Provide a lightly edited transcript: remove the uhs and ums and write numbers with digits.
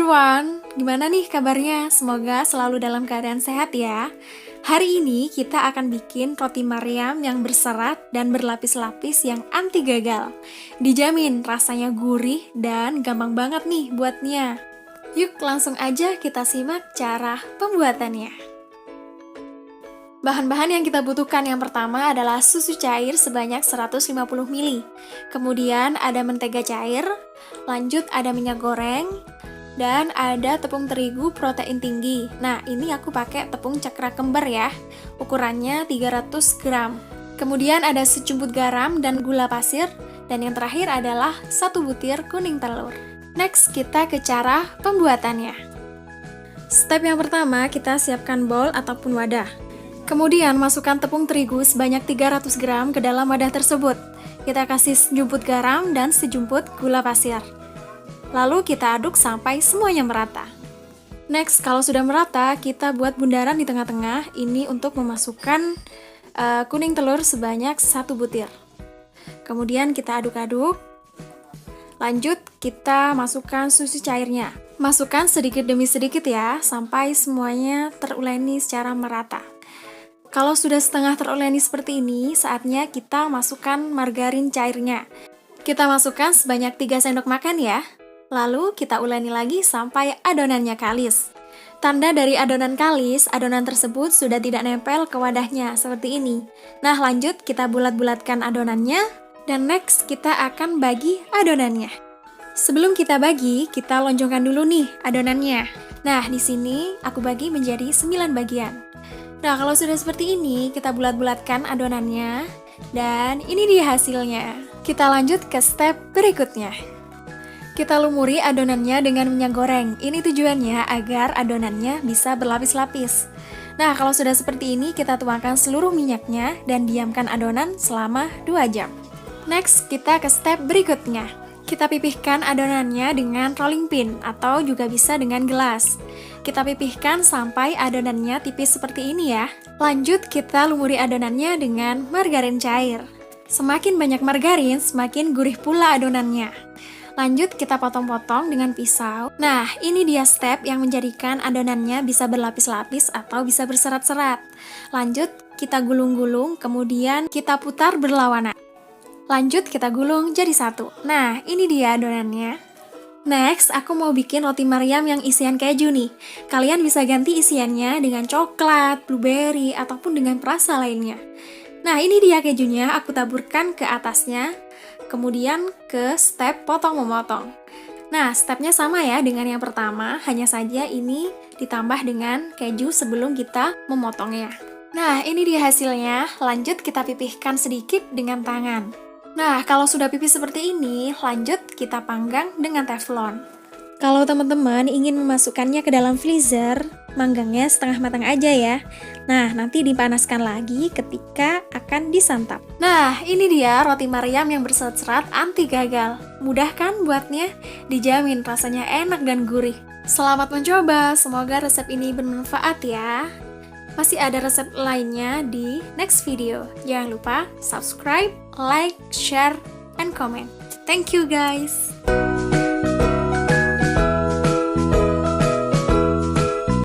everyone, gimana nih kabarnya? Semoga selalu dalam keadaan sehat ya. Hari ini kita akan bikin roti Maryam yang berserat dan berlapis-lapis yang anti gagal. Dijamin rasanya gurih dan gampang banget nih buatnya. Yuk langsung aja kita simak cara pembuatannya. Bahan-bahan yang kita butuhkan yang pertama adalah susu cair sebanyak 150 ml. Kemudian ada mentega cair, lanjut ada minyak goreng, dan ada tepung terigu protein tinggi. Nah, ini aku pakai tepung cakra kembar ya. Ukurannya 300 gram. Kemudian ada sejumput garam dan gula pasir. Dan yang terakhir adalah 1 butir kuning telur. Next, kita ke cara pembuatannya. Step yang pertama, kita siapkan bowl ataupun wadah. Kemudian masukkan tepung terigu sebanyak 300 gram ke dalam wadah tersebut. Kita kasih sejumput garam dan sejumput gula pasir. Lalu kita aduk sampai semuanya merata. Next, kalau sudah merata, kita buat bundaran di tengah-tengah. Ini untuk memasukkan kuning telur sebanyak 1 butir. Kemudian kita aduk-aduk. Lanjut, kita masukkan susu cairnya. Masukkan sedikit demi sedikit ya, sampai semuanya teruleni secara merata. Kalau sudah setengah teruleni seperti ini, saatnya kita masukkan margarin cairnya. Kita masukkan sebanyak 3 sendok makan ya. Lalu kita uleni lagi sampai adonannya kalis. Tanda dari adonan kalis, adonan tersebut sudah tidak nempel ke wadahnya, seperti ini. Nah lanjut, kita bulat-bulatkan adonannya, dan next kita akan bagi adonannya. Sebelum kita bagi, kita lonjongkan dulu nih adonannya. Nah di sini aku bagi menjadi 9 bagian. Nah, kalau sudah seperti ini, kita bulat-bulatkan adonannya, dan ini dia hasilnya. Kita lanjut ke step berikutnya. Kita lumuri adonannya dengan minyak goreng. Ini tujuannya agar adonannya bisa berlapis-lapis. Nah, kalau sudah seperti ini, kita tuangkan seluruh minyaknya dan diamkan adonan selama 2 jam. Next, kita ke step berikutnya. Kita pipihkan adonannya dengan rolling pin atau juga bisa dengan gelas. Kita pipihkan sampai adonannya tipis seperti ini ya. Lanjut kita lumuri adonannya dengan margarin cair. Semakin banyak margarin, semakin gurih pula adonannya. Lanjut kita potong-potong dengan pisau. Nah, ini dia step yang menjadikan adonannya bisa berlapis-lapis atau bisa berserat-serat. Lanjut kita gulung-gulung, kemudian kita putar berlawanan. Lanjut kita gulung jadi satu. Nah, ini dia adonannya. Next, aku mau bikin roti Maryam yang isian keju nih. Kalian bisa ganti isiannya dengan coklat, blueberry, ataupun dengan perasa lainnya. Nah, ini dia kejunya, aku taburkan ke atasnya. Kemudian ke step potong-memotong. Nah, stepnya sama ya dengan yang pertama, hanya saja ini ditambah dengan keju sebelum kita memotongnya. Nah, ini dia hasilnya. Lanjut kita pipihkan sedikit dengan tangan. Nah, kalau sudah pipih seperti ini, lanjut kita panggang dengan teflon. Kalau teman-teman ingin memasukkannya ke dalam freezer, manggangnya setengah matang aja ya. Nah, nanti dipanaskan lagi ketika akan disantap. Nah, ini dia roti Maryam yang berserat-serat anti gagal. Mudah kan buatnya? Dijamin rasanya enak dan gurih. Selamat mencoba, semoga resep ini bermanfaat ya. Masih ada resep lainnya di next video. Jangan lupa subscribe, like, share, and comment. Thank you guys!